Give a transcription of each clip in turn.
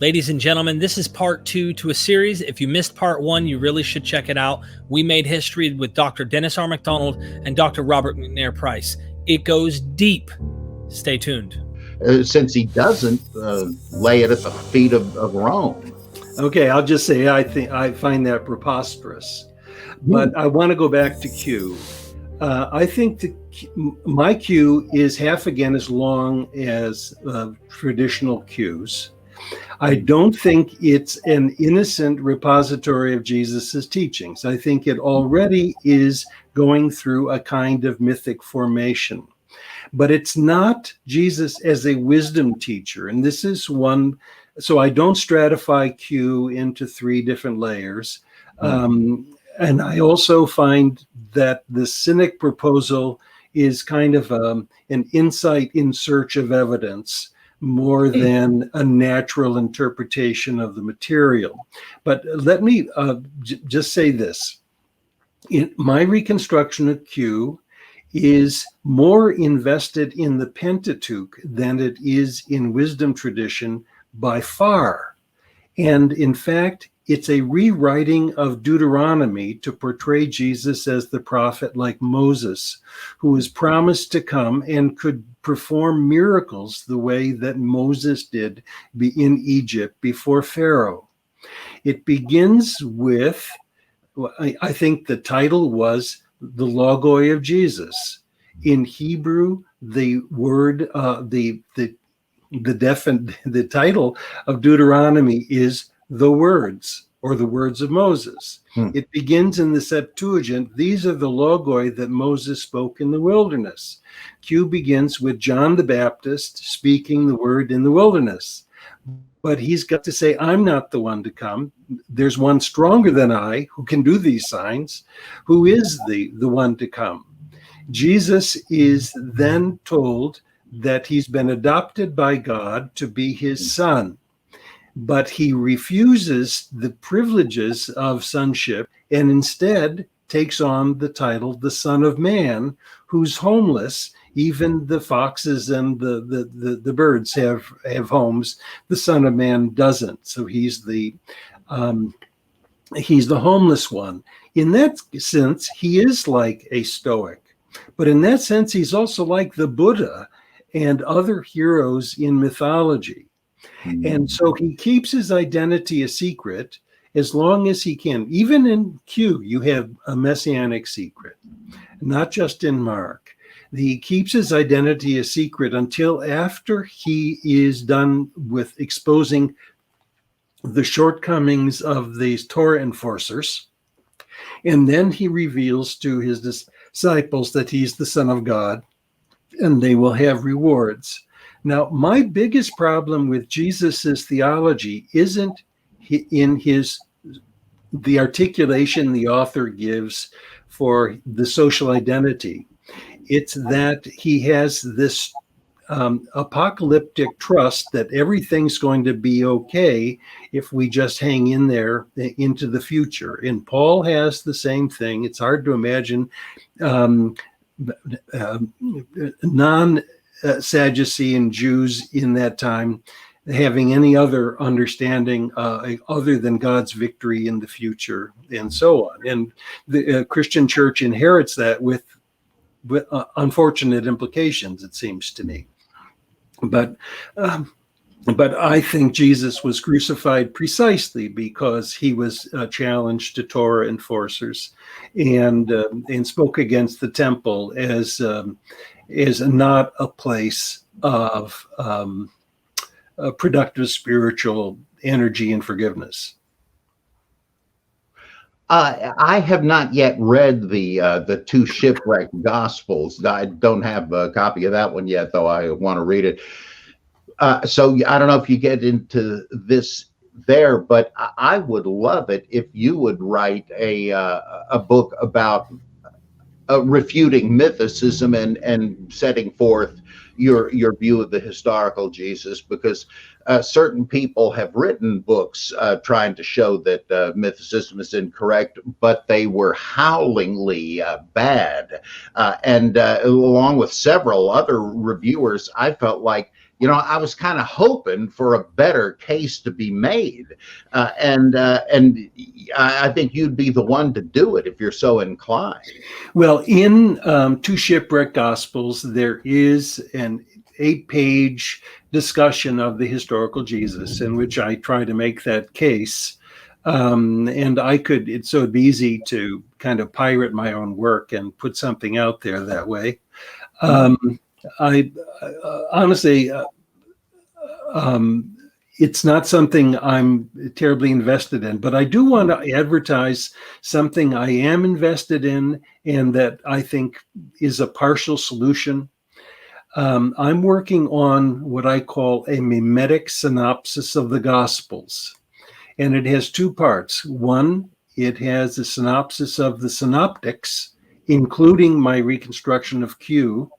Ladies and gentlemen, this is part 2 to a series. If you missed part 1, you really should check it out. We made history with Dr. Dennis R. MacDonald and Dr. Robert McNair Price. It goes deep. Stay tuned. Since he doesn't lay it at the feet of Rome. Okay, I'll just say I find that preposterous. But I want to go back to Q. I think my Q is half again as long as traditional Qs. I don't think it's an innocent repository of Jesus's teachings. I think it already is going through a kind of mythic formation. But it's not Jesus as a wisdom teacher. And this is one, so I don't stratify Q into 3 different layers. And I also find that the cynic proposal is kind of an insight in search of evidence, more than a natural interpretation of the material. But let me just say this. My reconstruction of Q is more invested in the Pentateuch than it is in wisdom tradition by far. And in fact, it's a rewriting of Deuteronomy to portray Jesus as the prophet like Moses, who was promised to come and could perform miracles the way that Moses did in Egypt before Pharaoh. It begins with, I think the title was the Logoi of Jesus. In Hebrew, the word, the title of Deuteronomy is the words, or the words of Moses. It begins in the Septuagint. These are the logoi that Moses spoke in the wilderness. Q begins with John the Baptist speaking the word in the wilderness. But he's got to say, I'm not the one to come. There's one stronger than I who can do these signs. Who is the one to come? Jesus is then told that he's been adopted by God to be his son. But he refuses the privileges of sonship and instead takes on the title, the Son of Man, who's homeless. Even the foxes and the birds have homes. The Son of Man doesn't. So he's the homeless one. In that sense, he is like a Stoic. But in that sense, he's also like the Buddha and other heroes in mythology. And so he keeps his identity a secret as long as he can. Even in Q, you have a messianic secret, not just in Mark. He keeps his identity a secret until after he is done with exposing the shortcomings of these Torah enforcers. And then he reveals to his disciples that he's the Son of God, and they will have rewards. Now, my biggest problem with Jesus's theology isn't in the articulation the author gives for the social identity. It's that he has this apocalyptic trust that everything's going to be okay if we just hang in there into the future. And Paul has the same thing. It's hard to imagine non-Sadducean Jews in that time having any other understanding other than God's victory in the future, and so on. And the Christian church inherits that with unfortunate implications, it seems to me. But I think Jesus was crucified precisely because he was challenged to Torah enforcers and spoke against the temple as not a place of productive spiritual energy and forgiveness. I have not yet read the 2 shipwrecked Gospels. I don't have a copy of that one yet, though I want to read it. So I don't know if you get into this there, but I would love it if you would write a book about refuting mythicism and setting forth, your view of the historical Jesus, because certain people have written books trying to show that mythicism is incorrect, but they were howlingly bad. And along with several other reviewers, I felt like, I was kind of hoping for a better case to be made. And I think you'd be the one to do it if you're so inclined. Well, in Two Shipwrecked Gospels, there is an 8-page discussion of the historical Jesus in which I try to make that case. And it'd be easy to kind of pirate my own work and put something out there that way. I honestly, it's not something I'm terribly invested in, but I do want to advertise something I am invested in and that I think is a partial solution. I'm working on what I call a mimetic synopsis of the Gospels, and it has 2 parts. One, it has a synopsis of the synoptics, including my reconstruction of Q.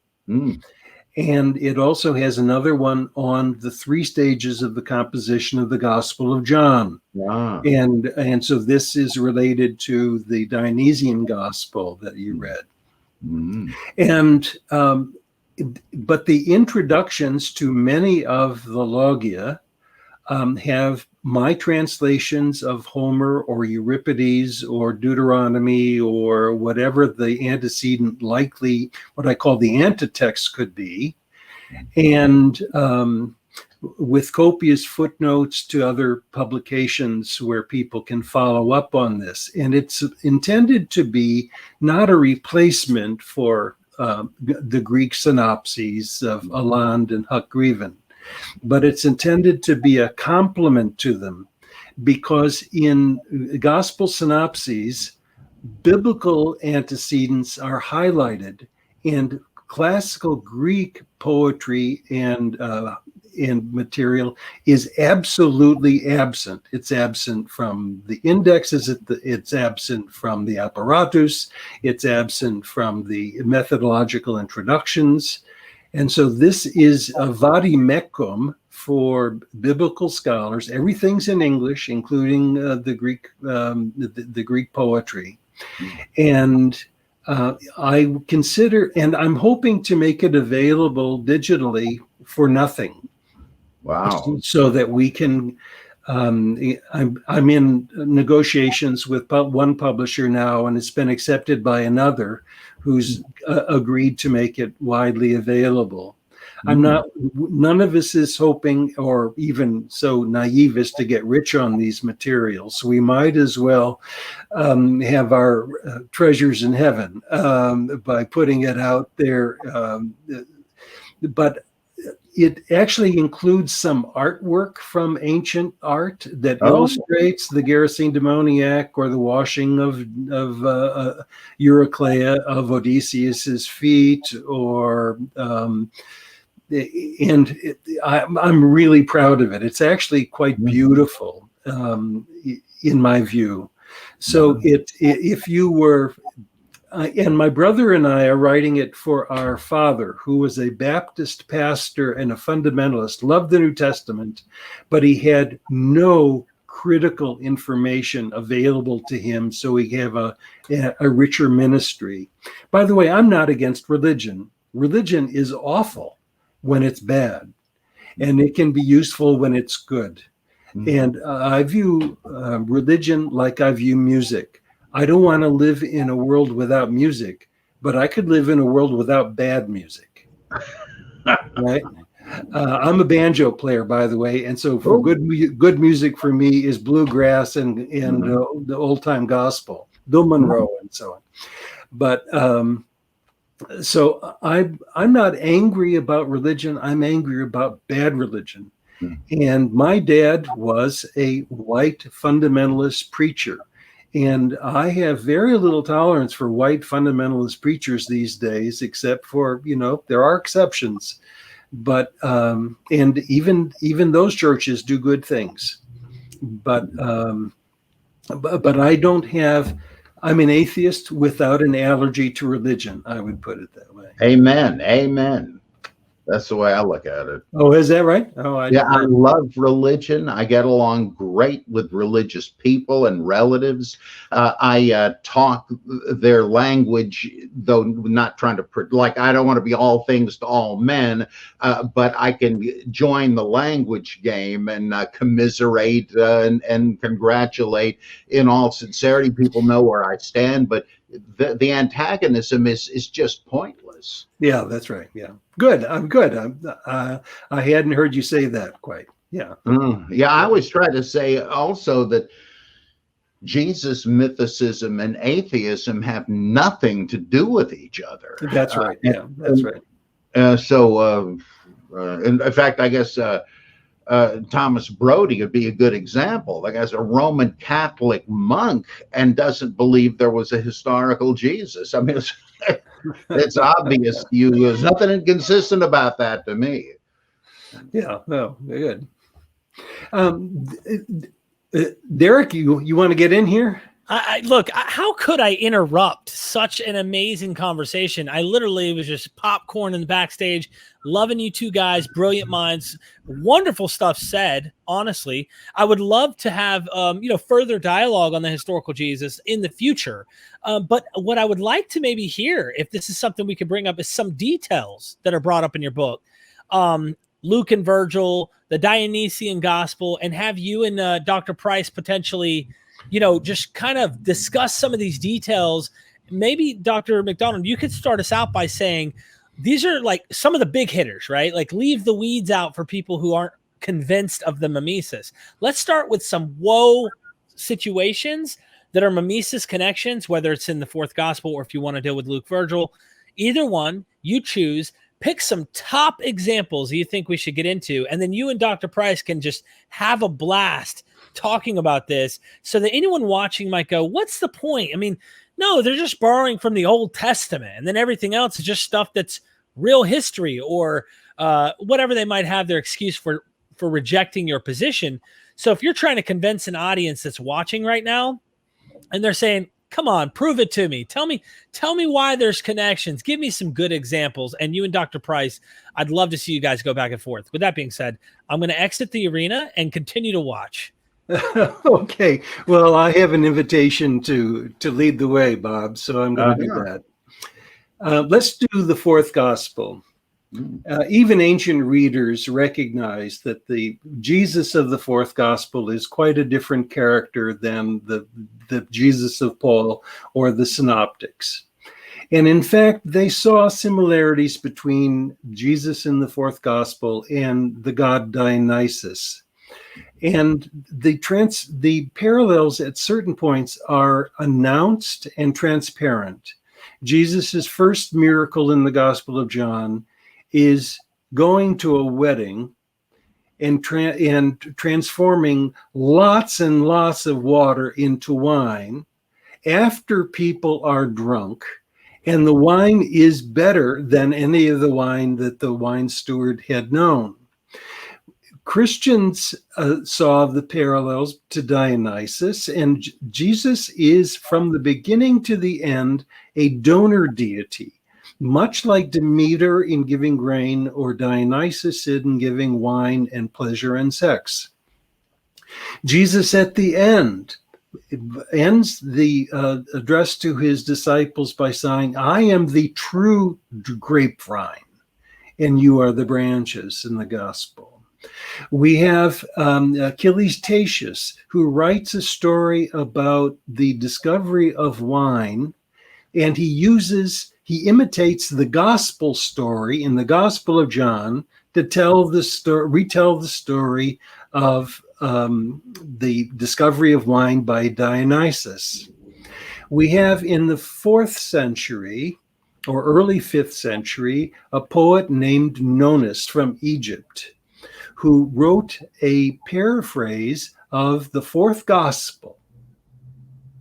And it also has another one on the 3 stages of the composition of the Gospel of John. Wow. And so this is related to the Dionysian Gospel that you read. And but the introductions to many of the logia have my translations of Homer or Euripides or Deuteronomy or whatever the antecedent likely, what I call the antitext could be, and with copious footnotes to other publications where people can follow up on this. And it's intended to be not a replacement for the Greek synopses of Aland and Huck-Greven, but it's intended to be a complement to them, because in gospel synopses, biblical antecedents are highlighted, and classical Greek poetry and material is absolutely absent. It's absent from the indexes, it's absent from the apparatus, it's absent from the methodological introductions. And so this is a vadimecum for biblical scholars. Everything's in English, including the Greek poetry. And I consider, and I'm hoping to make it available digitally for nothing. Wow. So that we can, I'm in negotiations with one publisher now, and it's been accepted by another who's agreed to make it widely available. None of us is hoping or even so naive as to get rich on these materials. We might as well have our treasures in heaven by putting it out there. But it actually includes some artwork from ancient art that illustrates the Gerasene demoniac or the washing of Eurycleia of Odysseus's feet, or I'm really proud of it. It's actually quite beautiful in my view. So if you were. And my brother and I are writing it for our father, who was a Baptist pastor and a fundamentalist, loved the New Testament, but he had no critical information available to him, so he have a richer ministry. By the way, I'm not against religion. Religion is awful when it's bad, and it can be useful when it's good. And I view religion like I view music. I don't want to live in a world without music, but I could live in a world without bad music. Right? I'm a banjo player, by the way, and so for good music for me is bluegrass and the old time gospel, Bill Monroe and so on. But so I'm not angry about religion. I'm angry about bad religion. And my dad was a white fundamentalist preacher. And I have very little tolerance for white fundamentalist preachers these days, except for, there are exceptions. But and even those churches do good things. But I don't have. I'm an atheist without an allergy to religion. I would put it that way. Amen. That's the way I look at it. Oh, is that right? Oh, I love religion. I get along great with religious people and relatives. I talk their language, though not trying to, I don't want to be all things to all men, but I can join the language game and commiserate and congratulate in all sincerity. People know where I stand, but the antagonism is just pointless. Yeah, that's right. Yeah. Good. I'm good. I hadn't heard you say that quite. Yeah. Yeah. I always try to say also that Jesus mythicism and atheism have nothing to do with each other. That's right. Yeah, that's right. In fact, I guess Thomas Brody would be a good example. The guy's a Roman Catholic monk and doesn't believe there was a historical Jesus. I mean, it's obvious to you. There's nothing inconsistent about that to me. Yeah, no, good. Derek, you want to get in here? Look, how could I interrupt such an amazing conversation? I literally was just popcorn in the backstage, loving you two guys, brilliant minds, wonderful stuff said. Honestly, I would love to have further dialogue on the historical Jesus in the future. But what I would like to maybe hear, if this is something we could bring up, is some details that are brought up in your book. Luke and Virgil, the Dionysian Gospel, and have you and Dr. Price potentially, just kind of discuss some of these details. Maybe Dr. MacDonald, you could start us out by saying these are like some of the big hitters, right? Like leave the weeds out for people who aren't convinced of the mimesis. Let's start with some situations that are mimesis connections, whether it's in the fourth gospel or if you want to deal with Luke, Virgil, either one you choose. Pick some top examples you think we should get into, and then you and Dr. Price can just have a blast talking about this so that anyone watching might go, what's the point? I mean, no, they're just borrowing from the Old Testament, and then everything else is just stuff that's real history or whatever they might have their excuse for rejecting your position. So if you're trying to convince an audience that's watching right now and they're saying, come on, prove it to me. Tell me why there's connections. Give me some good examples. And you and Dr. Price, I'd love to see you guys go back and forth. With that being said, I'm going to exit the arena and continue to watch. Okay. Well, I have an invitation to lead the way, Bob, so I'm going to do that. Let's do the fourth gospel. Even ancient readers recognize that the Jesus of the fourth gospel is quite a different character than the Jesus of Paul or the synoptics. And in fact, they saw similarities between Jesus in the fourth gospel and the god Dionysus. And the parallels at certain points are announced and transparent. Jesus's first miracle in the Gospel of John is going to a wedding and transforming lots and lots of water into wine after people are drunk, and the wine is better than any of the wine that the wine steward had known. Christians saw the parallels to Dionysus, and Jesus is, from the beginning to the end, a donor deity, much like Demeter in giving grain or Dionysus in giving wine and pleasure and sex. Jesus at the end ends the address to his disciples by saying, I am the true grapevine, and you are the branches in the gospel. We have Achilles Tatius, who writes a story about the discovery of wine, and he imitates the gospel story in the Gospel of John to retell the story of the discovery of wine by Dionysus. We have in the 4th century or early 5th century a poet named Nonus from Egypt, who wrote a paraphrase of the 4th gospel.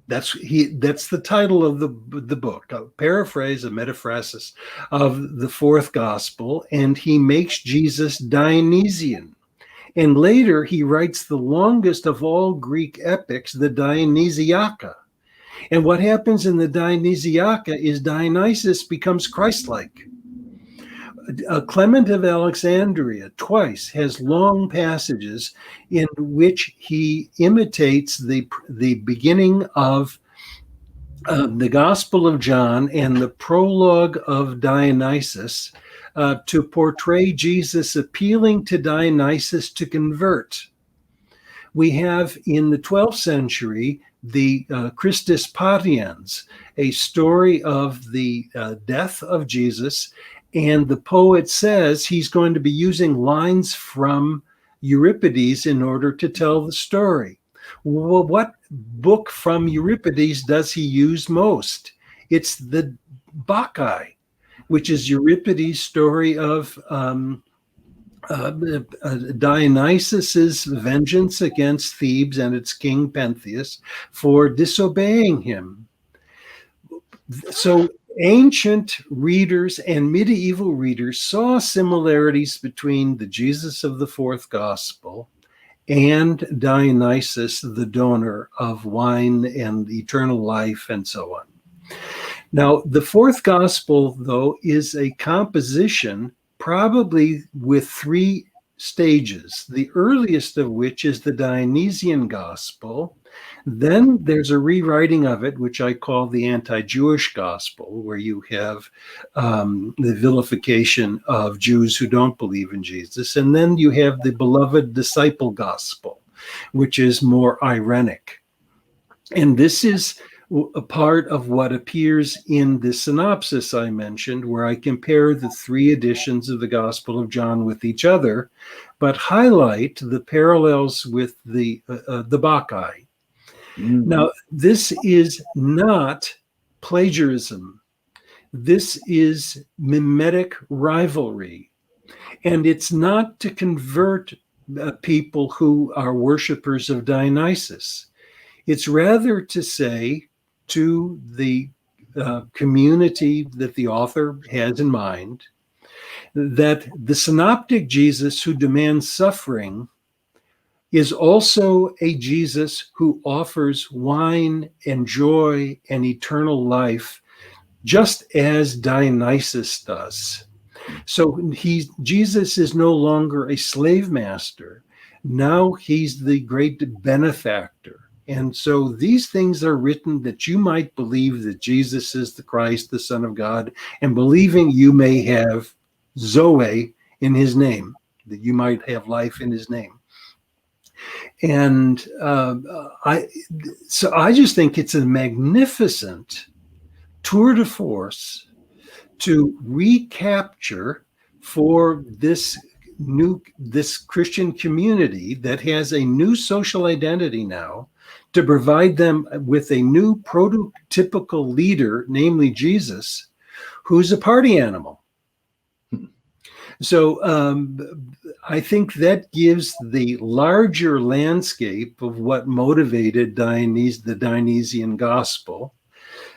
That's the title of the book, a paraphrase, a metaphrasis of the 4th gospel, and he makes Jesus Dionysian. And later he writes the longest of all Greek epics, the Dionysiaca. And what happens in the Dionysiaca is Dionysus becomes Christ-like. Clement of Alexandria twice has long passages in which he imitates the beginning of the Gospel of John and the prologue of Dionysius to portray Jesus appealing to Dionysius to convert. We have in the 12th century the Christus Patiens, a story of the death of Jesus, and the poet says he's going to be using lines from Euripides in order to tell the story. Well, what book from Euripides does he use most? It's the Bacchae, which is Euripides' story of Dionysus's vengeance against Thebes and its king Pentheus for disobeying him. So ancient readers and medieval readers saw similarities between the Jesus of the fourth gospel and Dionysus, the donor of wine and eternal life and so on. Now, the fourth gospel, though, is a composition probably with three stages, the earliest of which is the Dionysian gospel. Then there's a rewriting of it, which I call the anti-Jewish gospel, where you have the vilification of Jews who don't believe in Jesus. And then you have the beloved disciple gospel, which is more ironic. And this is a part of what appears in the synopsis I mentioned, where I compare the three editions of the Gospel of John with each other, but highlight the parallels with the Bacchae. Mm-hmm. Now, this is not plagiarism. This is mimetic rivalry. And it's not to convert people who are worshipers of Dionysus. It's rather to say to the community that the author has in mind that the synoptic Jesus who demands suffering is also a Jesus who offers wine and joy and eternal life, just as Dionysus does. So Jesus is no longer a slave master. Now he's the great benefactor. And so these things are written that you might believe that Jesus is the Christ, the Son of God, and believing you may have Zoe in his name, that you might have life in his name. And I just think it's a magnificent tour de force to recapture for this Christian community that has a new social identity now, to provide them with a new prototypical leader, namely Jesus, who's a party animal. So I think that gives the larger landscape of what motivated the Dionysian gospel.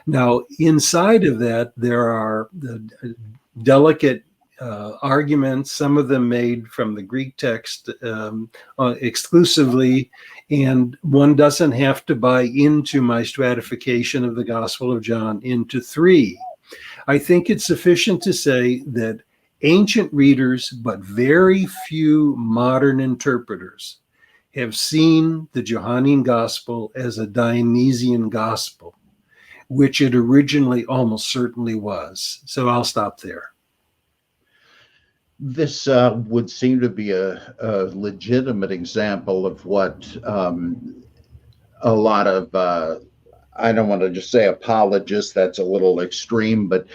Now, inside of that, there are the delicate arguments, some of them made from the Greek text exclusively, and one doesn't have to buy into my stratification of the Gospel of John into three. I think it's sufficient to say that ancient readers, but very few modern interpreters, have seen the Johannine Gospel as a Dionysian Gospel, which it originally almost certainly was. So I'll stop there. This would seem to be a legitimate example of what a lot of, I don't want to just say apologists, that's a little extreme, but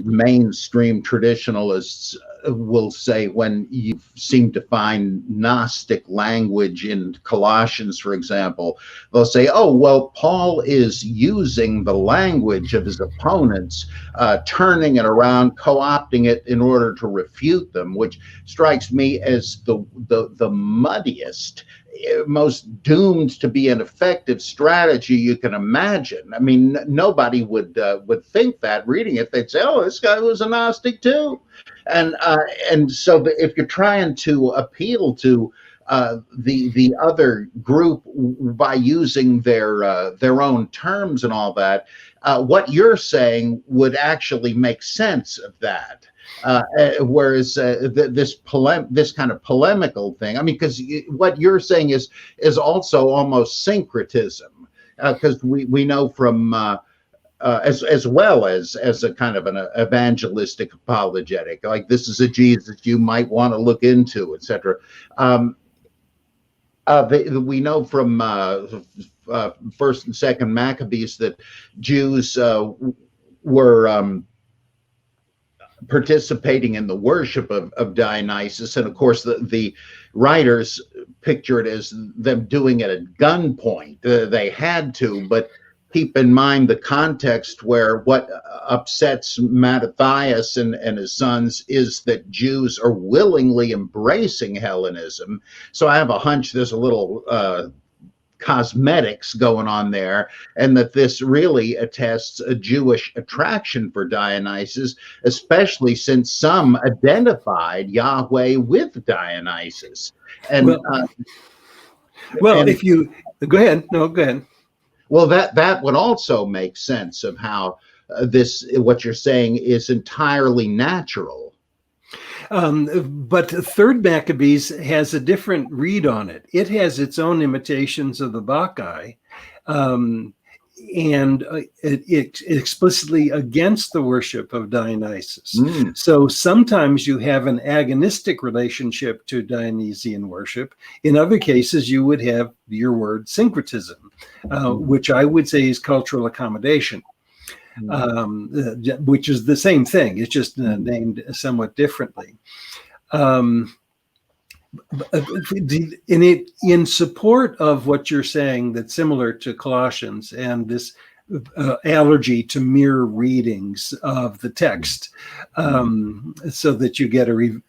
mainstream traditionalists will say when you seem to find Gnostic language in Colossians, for example, they'll say, oh, well, Paul is using the language of his opponents, turning it around, co-opting it in order to refute them, which strikes me as the muddiest, most doomed to be an effective strategy you can imagine. I mean, nobody would think that reading it. They'd say, oh, this guy was a Gnostic too. And so if you're trying to appeal to the other group by using their own terms and all that, what you're saying would actually make sense of that. Whereas this kind of polemical thing, I mean, because what you're saying is also almost syncretism, because we know from as well as a kind of an evangelistic apologetic, like this is a Jesus you might want to look into, etc. We know from First and Second Maccabees that Jews were participating in the worship of Dionysus, and of course the writers picture it as them doing it at gunpoint. They had to, but keep in mind the context where what upsets Mattathias and his sons is that Jews are willingly embracing Hellenism. So I have a hunch there's a little cosmetics going on there, and that this really attests a Jewish attraction for Dionysus, especially since some identified Yahweh with Dionysus. And if you go ahead, go ahead. Well, that would also make sense of how what you're saying is entirely natural. But Third Maccabees has a different read on it. It has its own imitations of the Bacchae, and it explicitly against the worship of Dionysus. So sometimes you have an agonistic relationship to Dionysian worship. In other cases, you would have your word syncretism, which I would say is cultural accommodation. Which is the same thing. It's just named somewhat differently. In support of what you're saying, that's similar to Colossians and this allergy to mere readings of the text, so that you get the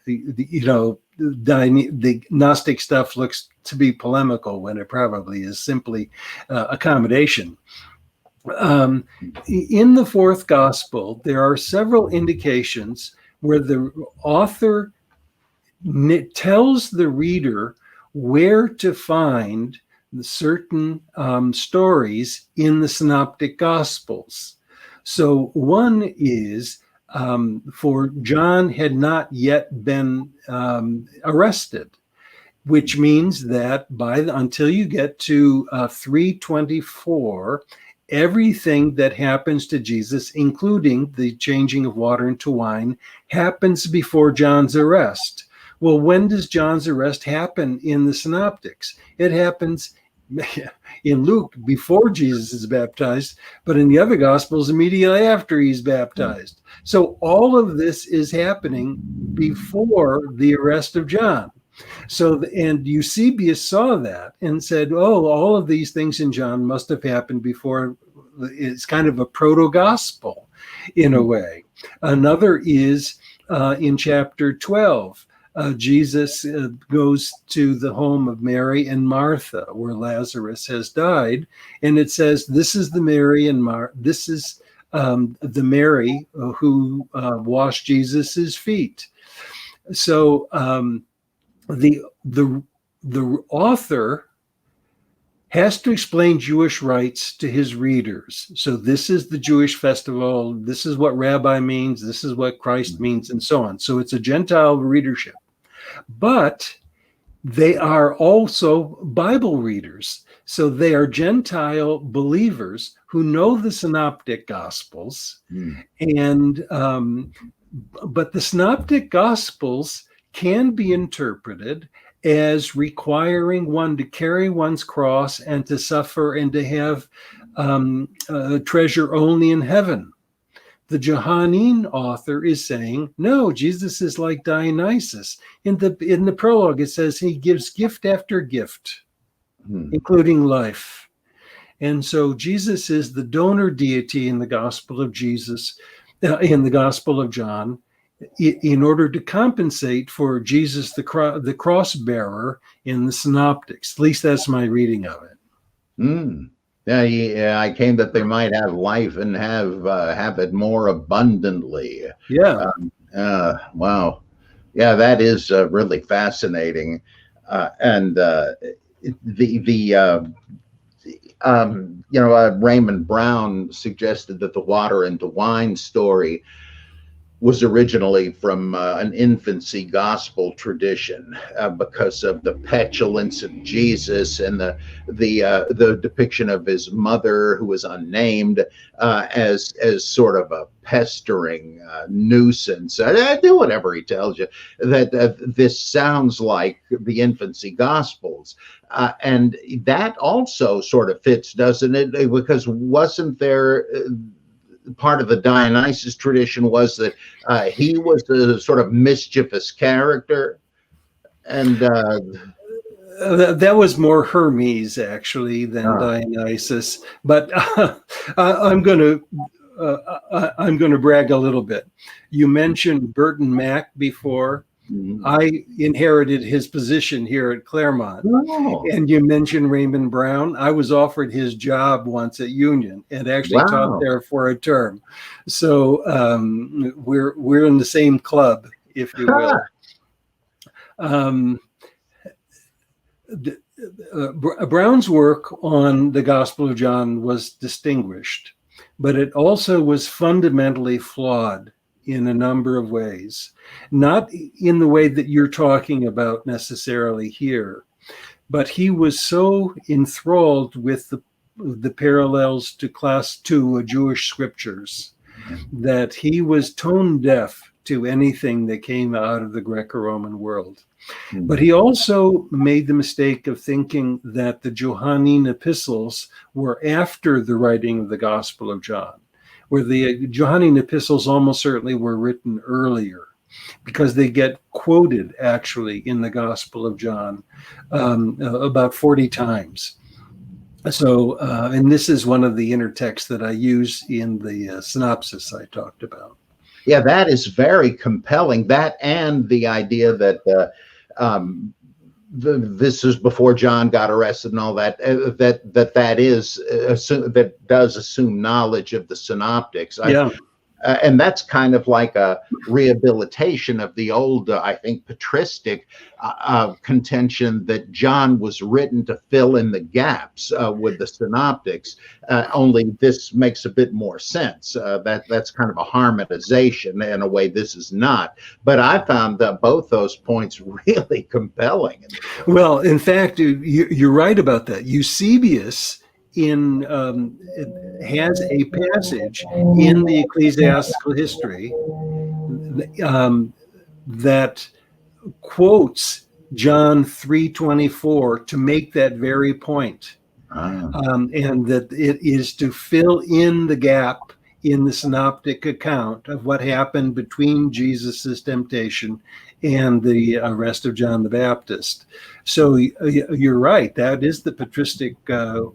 Gnostic stuff looks to be polemical when it probably is simply accommodation. In the fourth gospel, there are several indications where the author tells the reader where to find the certain stories in the synoptic gospels. So one is, for John had not yet been arrested, which means that until you get to 324, everything that happens to Jesus, including the changing of water into wine, happens before John's arrest. Well, when does John's arrest happen in the synoptics? It happens in Luke before Jesus is baptized, but in the other gospels immediately after he's baptized. So all of this is happening before the arrest of John. So, and Eusebius saw that and said, all of these things in John must have happened before. It's kind of a proto-gospel in a way. Another is in chapter 12. Jesus goes to the home of Mary and Martha, where Lazarus has died, and it says, "This is the Mary this is the Mary who washed Jesus's feet." So the author has to explain Jewish rites to his readers. So this is the Jewish festival. This is what rabbi means. This is what Christ means, and so on. So it's a Gentile readership. But they are also Bible readers. So they are Gentile believers who know the synoptic gospels. And but the synoptic gospels can be interpreted as requiring one to carry one's cross and to suffer and to have treasure only in heaven. The Johannine author is saying, no, Jesus is like Dionysus. In the prologue, it says he gives gift after gift, including life. And so Jesus is the donor deity in the Gospel of Jesus, in the Gospel of John, in order to compensate for Jesus, the cross bearer, in the synoptics. At least that's my reading of it. Yeah, I came that they might have life and have it more abundantly. Yeah. Wow. Yeah, that is really fascinating. And Raymond Brown suggested that the water into wine story was originally from an infancy gospel tradition because of the petulance of Jesus and the depiction of his mother, who was unnamed, as sort of a pestering nuisance. Do whatever he tells you. That this sounds like the infancy gospels, and that also sort of fits, doesn't it? Because wasn't there part of the Dionysus tradition was that he was a sort of mischievous character, and that was more Hermes actually than Dionysus. But I'm going to brag a little bit. You mentioned Burton Mack before. Mm-hmm. I inherited his position here at Claremont. Oh. And you mentioned Raymond Brown. I was offered his job once at Union and actually taught there for a term. So we're in the same club, if you will. Brown's work on the Gospel of John was distinguished, but it also was fundamentally flawed in a number of ways, not in the way that you're talking about necessarily here, but he was so enthralled with the parallels to Class 2 Jewish scriptures that he was tone deaf to anything that came out of the Greco-Roman world. But he also made the mistake of thinking that the Johannine epistles were after the writing of the Gospel of John, where the Johannine epistles almost certainly were written earlier, because they get quoted actually in the Gospel of John about 40 times. So, and this is one of the intertexts that I use in the synopsis I talked about. Yeah, that is very compelling. That and the idea that this is before John got arrested and all that. That does assume knowledge of the synoptics. And that's kind of like a rehabilitation of the old, I think, patristic contention that John was written to fill in the gaps with the synoptics. Only this makes a bit more sense. That's kind of a harmonization in a way this is not. But I found both those points really compelling. Well, in fact, you're right about that. Eusebius has a passage in the ecclesiastical history that quotes John 3:24 to make that very point, and that it is to fill in the gap in the synoptic account of what happened between Jesus's temptation and the arrest of John the Baptist. So you're right. That is the patristic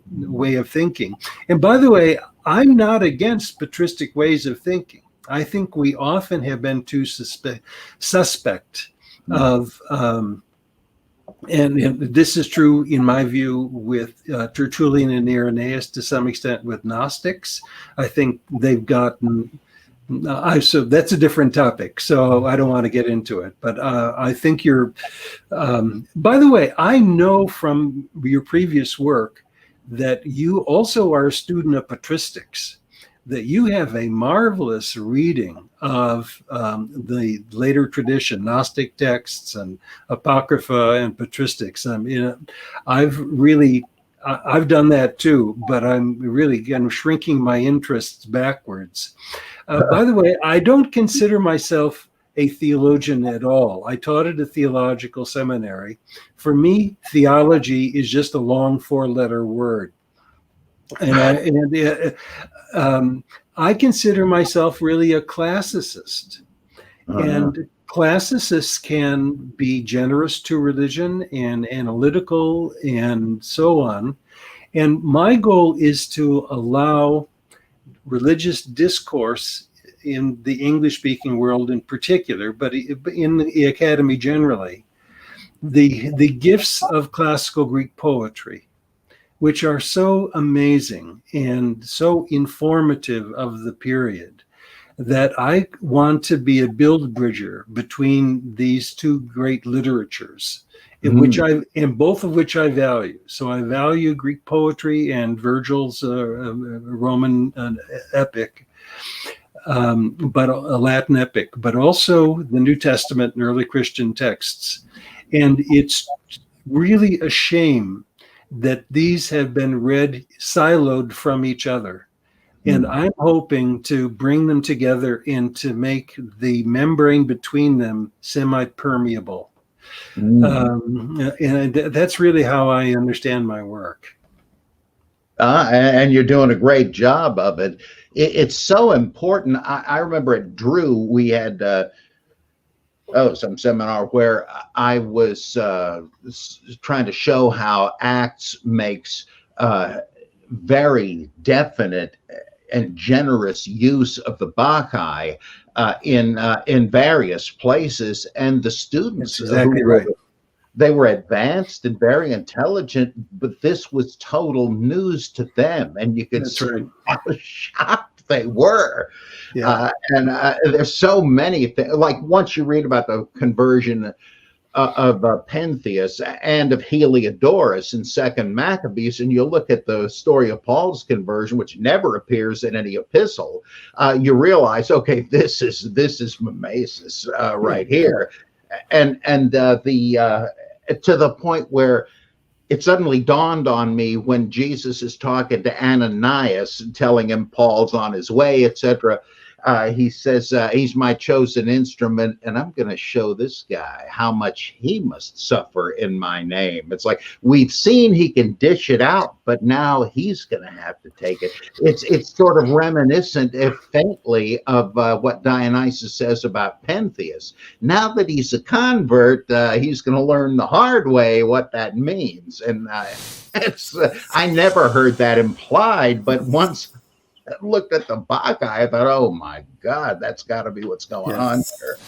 way of thinking. And by the way, I'm not against patristic ways of thinking. I think we often have been too suspect of, and this is true in my view with Tertullian and Irenaeus, to some extent with Gnostics. I think they've gotten, so that's a different topic, so I don't want to get into it. But I think you're, by the way, I know from your previous work that you also are a student of patristics, that you have a marvelous reading of the later tradition, Gnostic texts and Apocrypha and patristics. I mean, I've done that too, but I'm really shrinking my interests backwards. By the way, I don't consider myself a theologian at all. I taught at a theological seminary. For me, theology is just a long 4-letter word. And I consider myself really a classicist. And classicists can be generous to religion and analytical and so on. And my goal is to allow religious discourse in the English-speaking world in particular, but in the academy generally, the gifts of classical Greek poetry, which are so amazing and so informative of the period, that I want to be a build-bridger between these two great literatures, in both of which I value. So I value Greek poetry and Virgil's Roman epic. but a Latin epic, but also the New Testament and early Christian texts. And it's really a shame that these have been read siloed from each other. And I'm hoping to bring them together and to make the membrane between them semi-permeable. And that's really how I understand my work. And you're doing a great job of it. It's so important. I remember at Drew, we had some seminar where I was trying to show how Acts makes very definite and generous use of the Bacchae in various places, and the students, that's exactly right. They were advanced and very intelligent, but this was total news to them, and you could see how shocked they were. Yeah. And there's so many things. Like once you read about the conversion of Pentheus and of Heliodorus in Second Maccabees, and you look at the story of Paul's conversion, which never appears in any epistle, you realize, okay, this is Mimesis right here, and to the point where it suddenly dawned on me when Jesus is talking to Ananias and telling him Paul's on his way, etc. He says, he's my chosen instrument, and I'm going to show this guy how much he must suffer in my name. It's like we've seen he can dish it out, but now he's going to have to take it. It's sort of reminiscent, if faintly, of what Dionysius says about Pentheus. Now that he's a convert, he's going to learn the hard way what that means. And I never heard that implied, but once looked at the Bacchae, I thought, oh my God, that's got to be what's going on here.